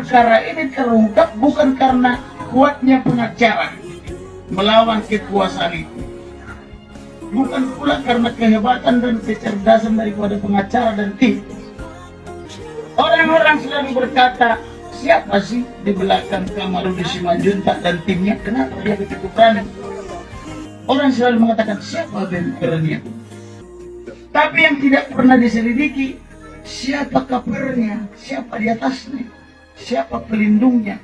perkara ini terungkap bukan karena kuatnya pengacara melawan kekuasaan itu, bukan pula karena kehebatan dan kecerdasan daripada pengacara dan tim. Orang-orang selalu berkata, siapa sih di belakang Kamarudin Simanjuntak dan timnya? Kenapa dia begitu berani? Orang selalu mengatakan siapa bempernya, tapi yang tidak pernah diselidiki siapa kapernya, siapa di atasnya, siapa pelindungnya.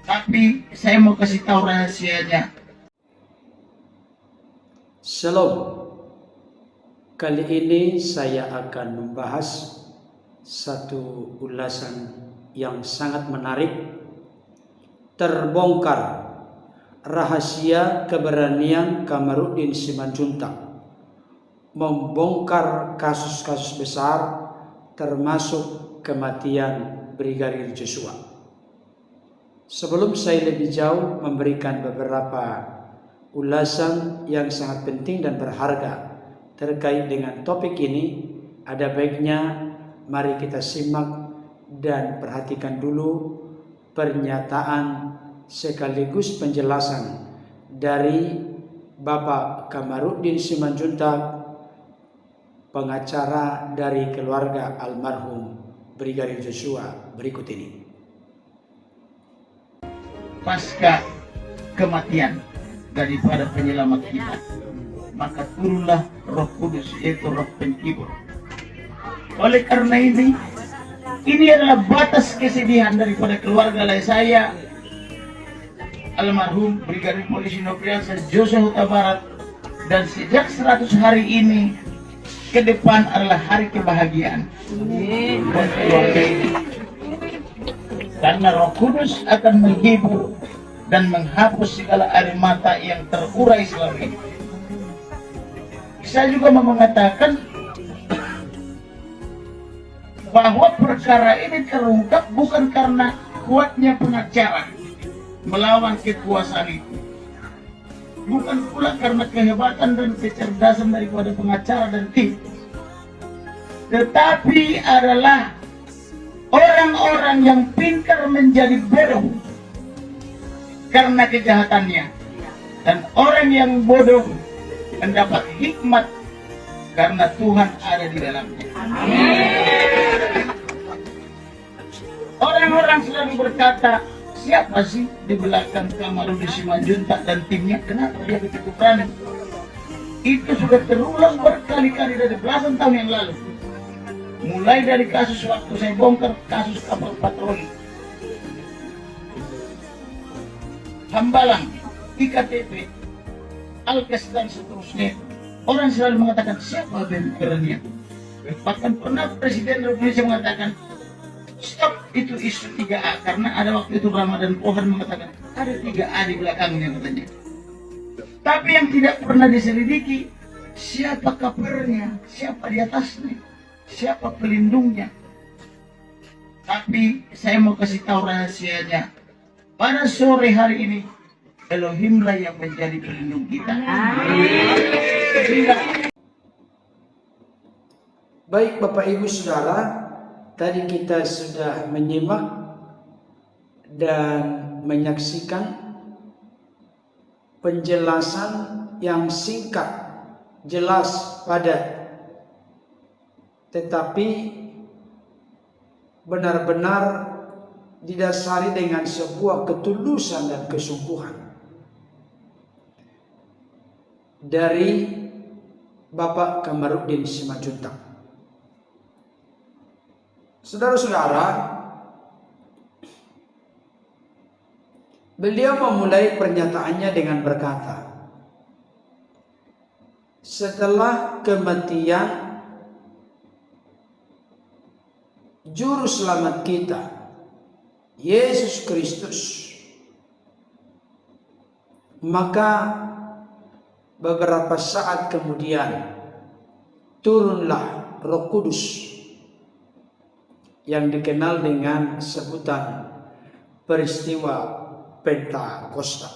Tapi saya mau kasih tahu rahasianya. Shalom. Kali ini saya akan membahas satu ulasan yang sangat menarik. Terbongkar rahasia keberanian Kamarudin Simanjuntak membongkar kasus-kasus besar termasuk kematian Brigadir Joshua. Sebelum saya lebih jauh memberikan beberapa ulasan yang sangat penting dan berharga terkait dengan topik ini, ada baiknya mari kita simak dan perhatikan dulu pernyataan sekaligus penjelasan dari Bapak Kamarudin Simanjuntak, pengacara dari keluarga almarhum Brigadir Joshua, berikut ini. Pasca kematian daripada penyelamat kita, maka turunlah Roh Kudus, yaitu Roh Penghibur. Oleh karena ini adalah batas kesedihan daripada keluarga saya, almarhum Brigadir Polisi Nofriansah Joshua Huta Barat, dan sejak 100 hari ini ke depan adalah hari kebahagiaan buat keluarga ini. Karena Roh Kudus akan menghibur dan menghapus segala air mata yang terurai selama ini. Saya juga mau mengatakan bahwa perkara ini terungkap bukan karena kuatnya pengacara melawan kekuasaan itu, bukan pula karena kehebatan dan kecerdasan daripada pengacara dan tim, tetapi adalah orang-orang yang pintar menjadi bodoh karena kejahatannya, dan orang yang bodoh mendapat hikmat karena Tuhan ada di dalamnya. Orang-orang selalu berkata, siapa sih di belakang Kamarudin Simanjuntak dan timnya? Kenapa dia begitu berani? Itu sudah terulang berkali-kali dari belasan tahun yang lalu. Mulai dari kasus waktu saya bongkar kasus kapal patroli, Hambalang, IKTP, Alkes dan seterusnya. Orang selalu mengatakan siapa bempernya. Bahkan pernah Presiden Republik Indonesia mengatakan stop itu isu 3A, karena ada waktu itu Ramadan Pohan mengatakan ada 3A di belakangnya katanya. Tapi yang tidak pernah diselidiki siapa kapernya, siapa di atasnya, siapa pelindungnya. Tapi saya mau kasih tahu rahasianya. Pada sore hari ini Elohimlah yang menjadi pelindung kita. Baik Bapak Ibu Saudara, tadi kita sudah menyimak dan menyaksikan penjelasan yang singkat, jelas, padat, tetapi benar-benar didasari dengan sebuah ketulusan dan kesungguhan dari Bapak Kamarudin Simanjuntak. Saudara-saudara, beliau memulai pernyataannya dengan berkata, setelah kematian Juru Selamat kita, Yesus Kristus, maka beberapa saat kemudian turunlah Roh Kudus yang dikenal dengan sebutan peristiwa Pentakosta.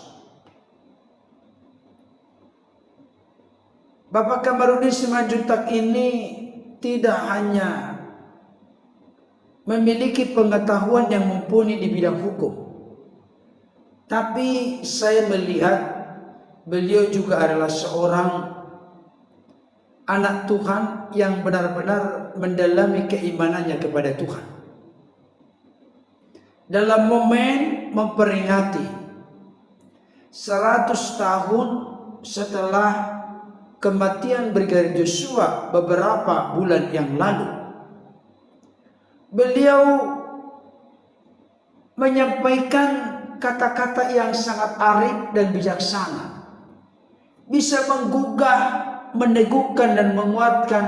Bapak Kamarudin Simanjuntak ini tidak hanya memiliki pengetahuan yang mumpuni di bidang hukum. Tapi saya melihat beliau juga adalah seorang anak Tuhan yang benar-benar mendalami keimanannya kepada Tuhan. Dalam momen memperingati 100 tahun setelah kematian Brigadir Joshua beberapa bulan yang lalu, beliau menyampaikan kata-kata yang sangat arif dan bijaksana, bisa menggugah, meneguhkan dan menguatkan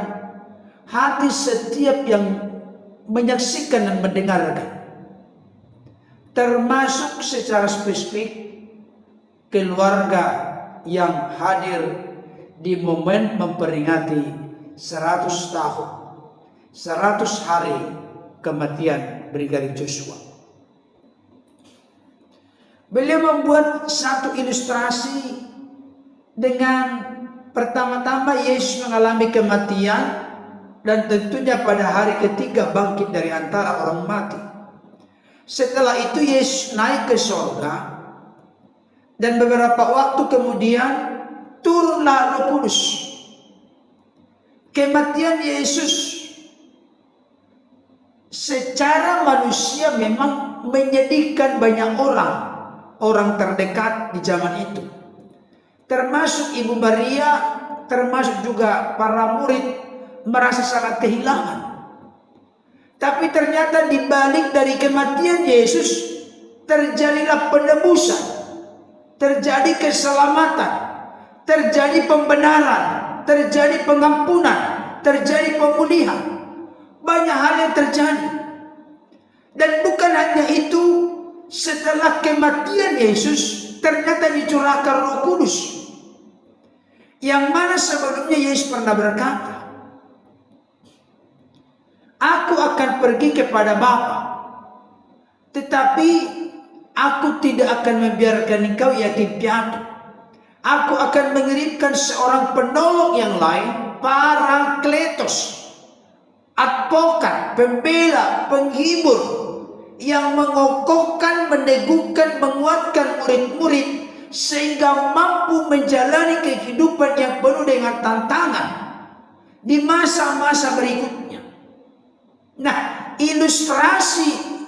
hati setiap yang menyaksikan dan mendengarkan, termasuk secara spesifik keluarga yang hadir di momen memperingati 100 tahun, 100 hari kematian Brigadir Joshua. Beliau membuat satu ilustrasi dengan pertama-tama Yesus mengalami kematian dan tentunya pada hari ketiga bangkit dari antara orang mati. Setelah itu Yesus naik ke surga dan beberapa waktu kemudian turunlah Roh Kudus. Kematian Yesus secara manusia memang menyedihkan banyak orang terdekat di zaman itu, termasuk Ibu Maria, termasuk juga para murid merasa sangat kehilangan. Tapi ternyata di balik dari kematian Yesus terjadilah penebusan, terjadi keselamatan, terjadi pembenaran, terjadi pengampunan, terjadi pemulihan. Banyak hal yang terjadi. Dan bukan hanya itu, setelah kematian Yesus ternyata dicurahkan Roh Kudus, yang mana sebelumnya Yesus pernah berkata, "Aku akan pergi kepada Bapa, tetapi aku tidak akan membiarkan engkau yatim piatu. Aku akan mengirimkan seorang penolong yang lain, Parakletos, advokat, pembela, penghibur, yang mengokohkan, meneguhkan, menguatkan murid-murid sehingga mampu menjalani kehidupan yang penuh dengan tantangan di masa-masa berikutnya." Nah, ilustrasi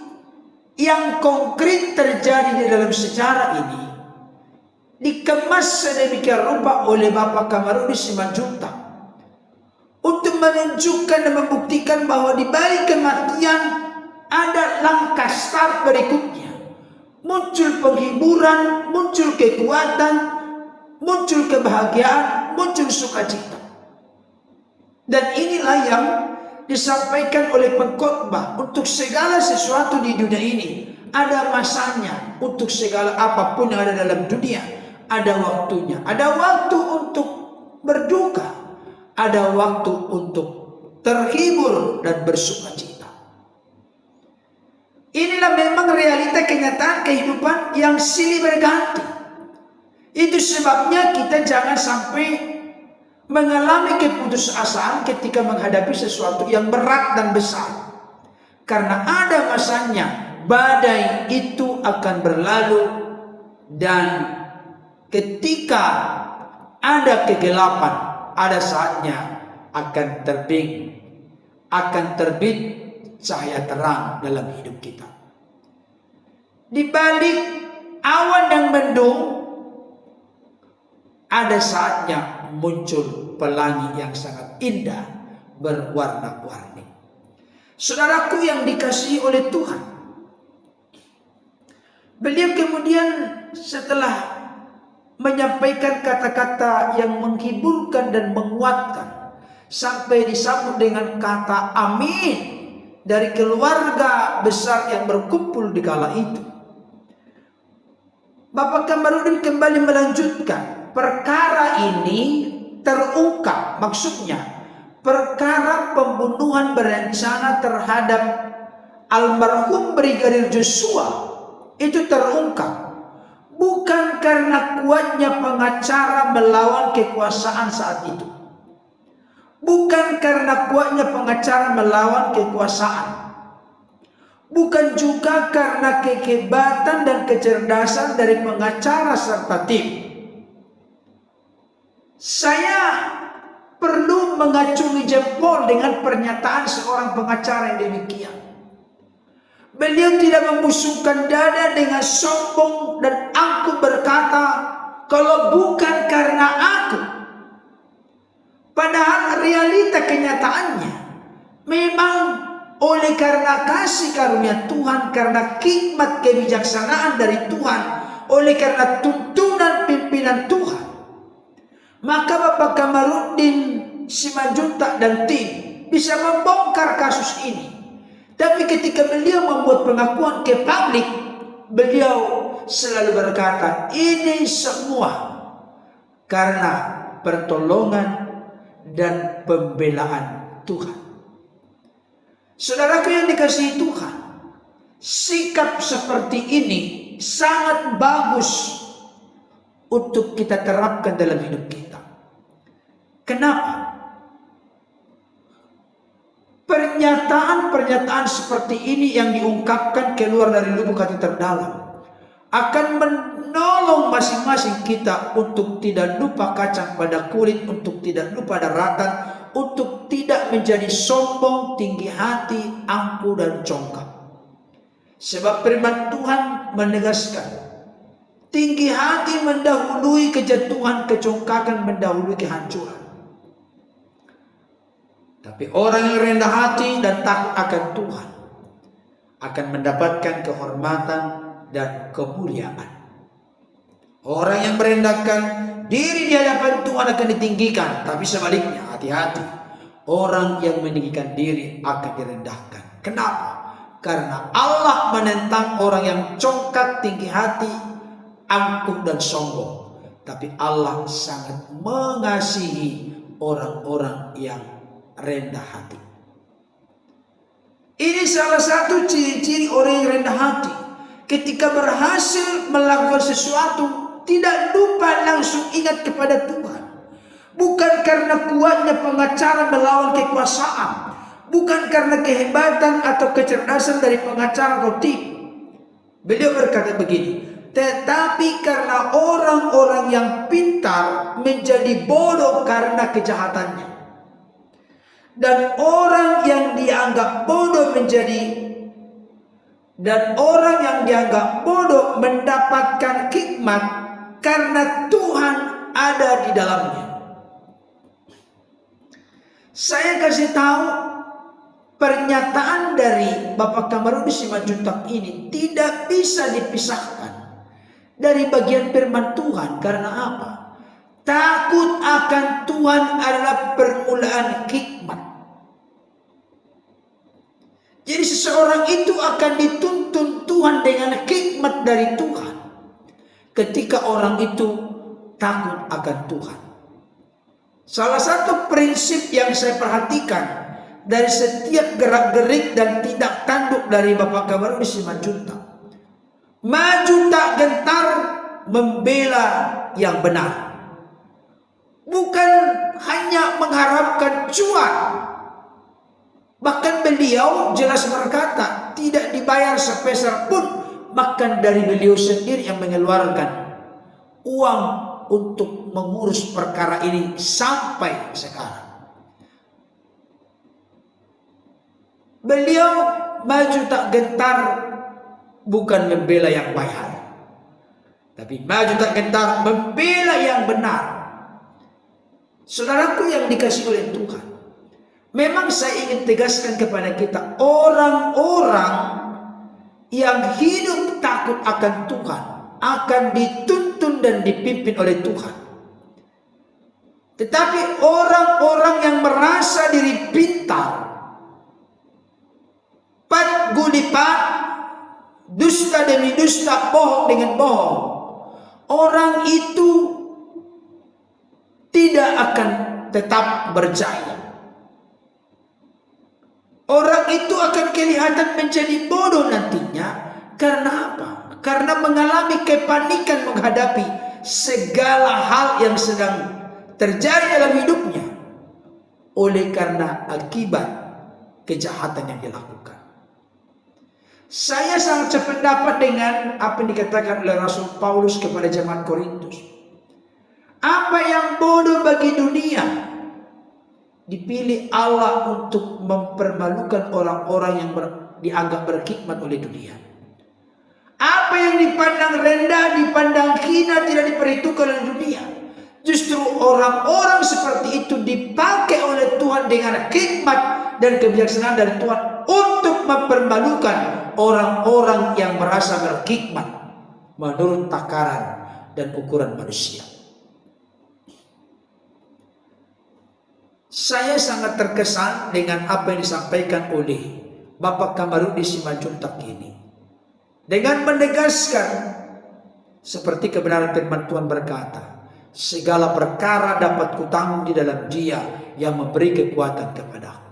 yang konkret terjadi di dalam sejarah ini dikemas sedemikian rupa oleh Bapak Kamarudin Simanjuntak untuk menunjukkan dan membuktikan bahwa di balik kematian ada langkah start berikutnya. Muncul penghiburan, muncul kekuatan, muncul kebahagiaan, muncul sukacita. Dan inilah yang disampaikan oleh pengkhotbah, untuk segala sesuatu di dunia ini ada masanya. Untuk segala apapun yang ada dalam dunia ada waktunya. Ada waktu untuk berduka, ada waktu untuk terhibur dan bersukacita. Inilah memang realita kenyataan kehidupan yang silih berganti. Itu sebabnya kita jangan sampai mengalami keputusasaan ketika menghadapi sesuatu yang berat dan besar. Karena ada masanya, badai itu akan berlalu, dan ketika ada kegelapan, ada saatnya akan terbit cahaya terang dalam hidup kita. Di balik awan yang mendung, ada saatnya muncul pelangi yang sangat indah berwarna-warni. Saudaraku yang dikasihi oleh Tuhan, beliau kemudian setelah menyampaikan kata-kata yang menghiburkan dan menguatkan, sampai disambut dengan kata amin dari keluarga besar yang berkumpul di kala itu. Bapak Kamarudin kembali melanjutkan, perkara ini terungkap, maksudnya perkara pembunuhan berencana terhadap almarhum Brigadir Joshua itu terungkap bukan karena kuatnya pengacara melawan kekuasaan saat itu, bukan karena kuatnya pengacara melawan kekuasaan, bukan juga karena kehebatan dan kecerdasan dari pengacara serta tim. Saya perlu mengacungi jempol dengan pernyataan seorang pengacara yang demikian. Beliau tidak membusungkan dada dengan sombong dan angkuh berkata, kalau bukan karena aku. Padahal realita kenyataannya memang oleh karena kasih karunia Tuhan, karena hikmat kebijaksanaan dari Tuhan, oleh karena tuntunan pimpinan Tuhan, maka Bapak Kamarudin Simanjuntak dan tim bisa membongkar kasus ini. Tapi ketika beliau membuat pengakuan ke publik, beliau selalu berkata, ini semua karena pertolongan dan pembelaan Tuhan. Saudaraku yang dikasihi Tuhan, sikap seperti ini sangat bagus untuk kita terapkan dalam hidup kita. Kenapa? Pernyataan-pernyataan seperti ini yang diungkapkan keluar dari lubuk hati terdalam akan menolong masing-masing kita untuk tidak lupa kacang pada kulit, untuk tidak lupa daratan, untuk tidak menjadi sombong, tinggi hati, angkuh dan congkak. Sebab firman Tuhan menegaskan, tinggi hati mendahului kejatuhan, kecongkakan mendahului kehancuran. Tapi orang yang rendah hati dan takut akan Tuhan akan mendapatkan kehormatan dan kemuliaan. Orang yang merendahkan diri di hadapan Tuhan akan ditinggikan, tapi sebaliknya hati-hati. Orang yang meninggikan diri akan direndahkan. Kenapa? Karena Allah menentang orang yang congkak, tinggi hati, angkuh dan sombong. Tapi Allah sangat mengasihi orang-orang yang rendah hati. Ini salah satu ciri-ciri orang yang rendah hati. Ketika berhasil melakukan sesuatu, tidak lupa langsung ingat kepada Tuhan. Bukan karena kuatnya pengacara melawan kekuasaan, bukan karena kehebatan atau kecerdasan dari pengacara atau tim. Beliau berkata begini, tetapi karena orang-orang yang pintar menjadi bodoh karena kejahatannya. Dan orang yang dianggap bodoh mendapatkan hikmat karena Tuhan ada di dalamnya. Saya kasih tahu, pernyataan dari Bapak Kamarudin Simanjuntak ini tidak bisa dipisahkan dari bagian firman Tuhan. Karena apa? Takut akan Tuhan adalah permulaan hikmat. Jadi seseorang itu akan dituntun Tuhan dengan hikmat dari Tuhan ketika orang itu takut akan Tuhan. Salah satu prinsip yang saya perhatikan dari setiap gerak-gerik dan tindak tanduk dari Bapak Kamarudin Simanjuntak, maju tak gentar membela yang benar. Bukan hanya mengharapkan cuan. Bahkan beliau jelas berkata, tidak dibayar sepeser pun, bahkan dari beliau sendiri yang mengeluarkan uang untuk mengurus perkara ini sampai sekarang. Beliau maju tak gentar bukan membela yang bayar, tapi maju tak gentar membela yang benar. Saudaraku yang dikasihi oleh Tuhan, memang saya ingin tegaskan kepada kita, orang-orang yang hidup takut akan Tuhan akan dituntun dan dipimpin oleh Tuhan. Tetapi orang-orang yang merasa diri pintar, pat gulipat, dusta demi dusta, bohong dengan bohong, orang itu tidak akan tetap berjaya. Orang itu akan kelihatan menjadi bodoh nantinya. Karena apa? Karena mengalami kepanikan menghadapi segala hal yang sedang terjadi dalam hidupnya, oleh karena akibat kejahatan yang dilakukan. Saya sangat sependapat dengan apa yang dikatakan oleh Rasul Paulus kepada jemaat Korintus. Apa yang bodoh bagi dunia dipilih Allah untuk mempermalukan orang-orang yang dianggap berkhidmat oleh dunia. Apa yang dipandang rendah, dipandang hina, tidak diperhitungkan oleh dunia. Justru orang-orang seperti itu dipakai oleh Tuhan dengan hikmat dan kebijaksanaan dari Tuhan untuk mempermalukan orang-orang yang merasa berhikmat menurut takaran dan ukuran manusia. Saya sangat terkesan dengan apa yang disampaikan oleh Bapak Kamarudin Simanjuntak ini, dengan menegaskan seperti kebenaran firman Tuhan berkata, segala perkara dapat kutanggung di dalam Dia yang memberi kekuatan kepadaku.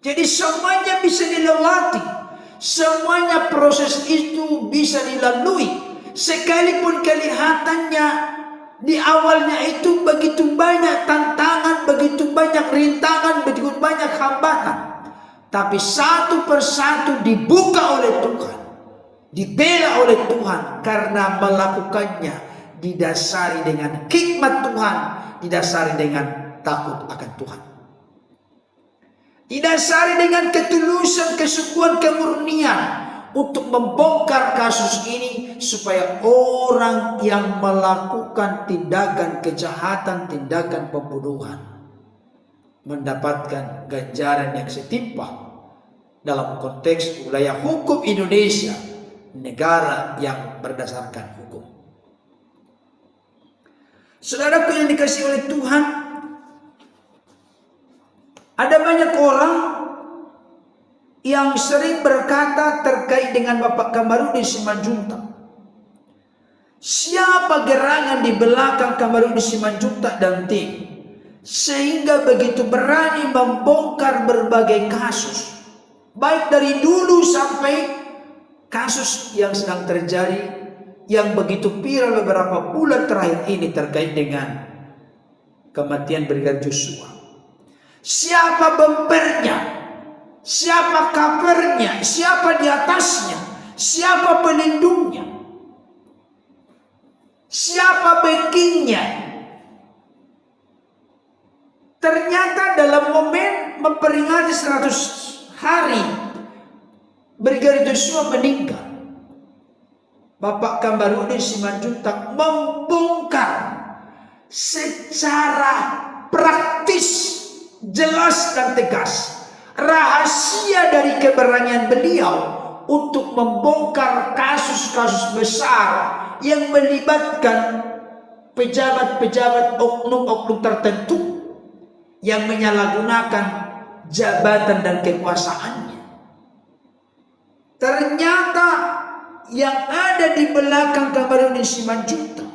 Jadi semuanya bisa dilewati, semuanya proses itu bisa dilalui, sekalipun kelihatannya di awalnya itu begitu banyak tantangan, begitu banyak rintangan, begitu banyak hambatan, tapi satu persatu dibuka oleh Tuhan, dibela oleh Tuhan, karena melakukannya didasari dengan hikmat Tuhan, didasari dengan takut akan Tuhan, didasari dengan ketulusan, kesungguhan, kemurnian untuk membongkar kasus ini supaya orang yang melakukan tindakan kejahatan, tindakan pembunuhan mendapatkan ganjaran yang setimpal dalam konteks wilayah hukum Indonesia, negara yang berdasarkan hukum. Saudaraku yang dikasihi oleh Tuhan, ada banyak orang yang sering berkata terkait dengan Bapak Kamarudin Simanjuntak, siapa gerangan di belakang Kamarudin Simanjuntak dan tim sehingga begitu berani membongkar berbagai kasus, baik dari dulu sampai kasus yang sedang terjadi, yang begitu viral beberapa bulan terakhir ini terkait dengan kematian Brigadir Joshua. Siapa bempernya? Siapa covernya? Siapa di atasnya? Siapa pelindungnya? Siapa backingnya? Ternyata dalam momen memperingati 100 hari Brigadir Joshua meninggal, Bapak Kamarudin Simanjuntak membongkar secara praktis, jelas dan tegas rahasia dari keberanian beliau untuk membongkar kasus-kasus besar yang melibatkan pejabat-pejabat oknum-oknum tertentu yang menyalahgunakan jabatan dan kekuasaannya. Ternyata yang ada di belakang Kamarudin Simanjuntak,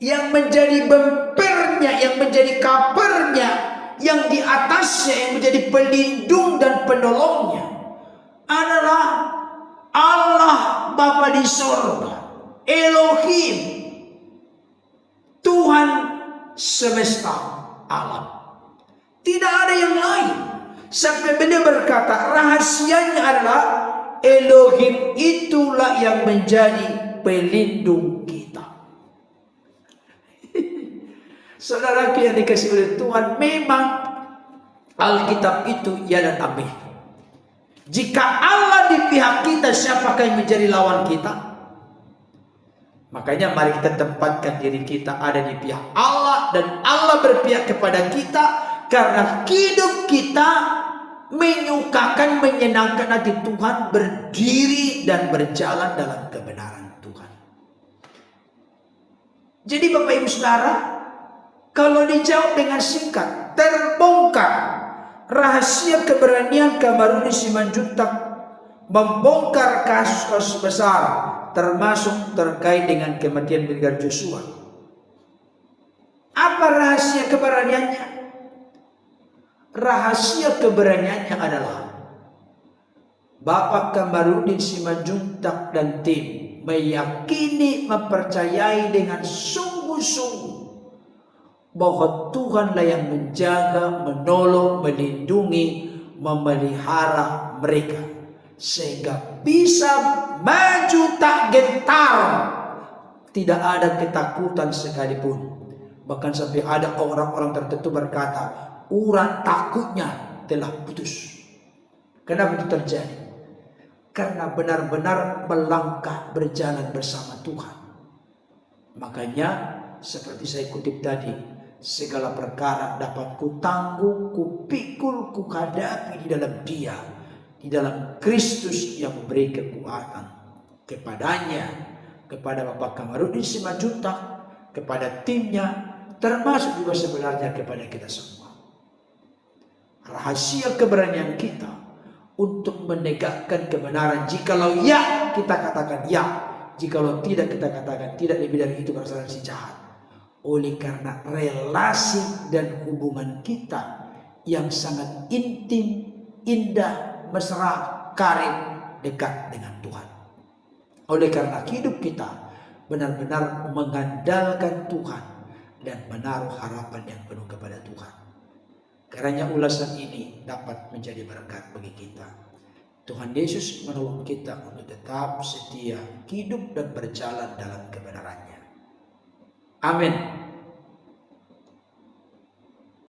yang menjadi bempernya, yang menjadi covernya, yang di atasnya, yang menjadi pelindung dan penolongnya adalah Allah Bapa di sorga, Elohim, Tuhan semesta alam. Tidak ada yang lain. Sampai beliau berkata rahasianya adalah Elohim itulah yang menjadi pelindung kita. Saudaraku yang dikasihi oleh Tuhan, memang Alkitab itu ya dan amin. Jika Allah di pihak kita, siapakah yang menjadi lawan kita? Makanya mari kita tempatkan diri kita ada di pihak Allah, dan Allah berpihak kepada kita, karena hidup kita menyukakan, menyenangkan hati Tuhan, berdiri dan berjalan dalam kebenaran Tuhan. Jadi Bapak Ibu Saudara, kalau dijawab dengan singkat, terbongkar rahasia keberanian Kamarudin Simanjuntak membongkar kasus-kasus besar, termasuk terkait dengan kematian Brigadir Joshua. Apa rahasia keberaniannya? Rahasia keberaniannya adalah Bapak Kamarudin Simanjuntak dan tim meyakini, mempercayai dengan sungguh-sungguh bahwa Tuhanlah yang menjaga, menolong, melindungi, memelihara mereka sehingga bisa maju tak gentar, tidak ada ketakutan sekalipun. Bahkan sampai ada orang-orang tertentu berkata, urat takutnya telah putus. Kenapa itu terjadi? Karena benar-benar melangkah berjalan bersama Tuhan. Makanya seperti saya kutip tadi, segala perkara dapat kutanggung, kupikul, kuhadapi di dalam Dia, di dalam Kristus yang memberi kekuatan. Kepadanya, kepada Bapak Kamarudin Simanjuntak, kepada timnya, termasuk juga sebenarnya kepada kita semua. Rahasia keberanian kita untuk menegakkan kebenaran, jikalau ya kita katakan ya, jikalau tidak kita katakan tidak, lebih dari itu perasaan si jahat. Oleh karena relasi dan hubungan kita yang sangat intim, indah, mesra, karib, dekat dengan Tuhan. Oleh karena hidup kita benar-benar mengandalkan Tuhan dan menaruh harapan yang penuh kepada Tuhan. Karena ulasan ini dapat menjadi berkat bagi kita. Tuhan Yesus menolong kita untuk tetap setia, hidup dan berjalan dalam kebenarannya. Amin.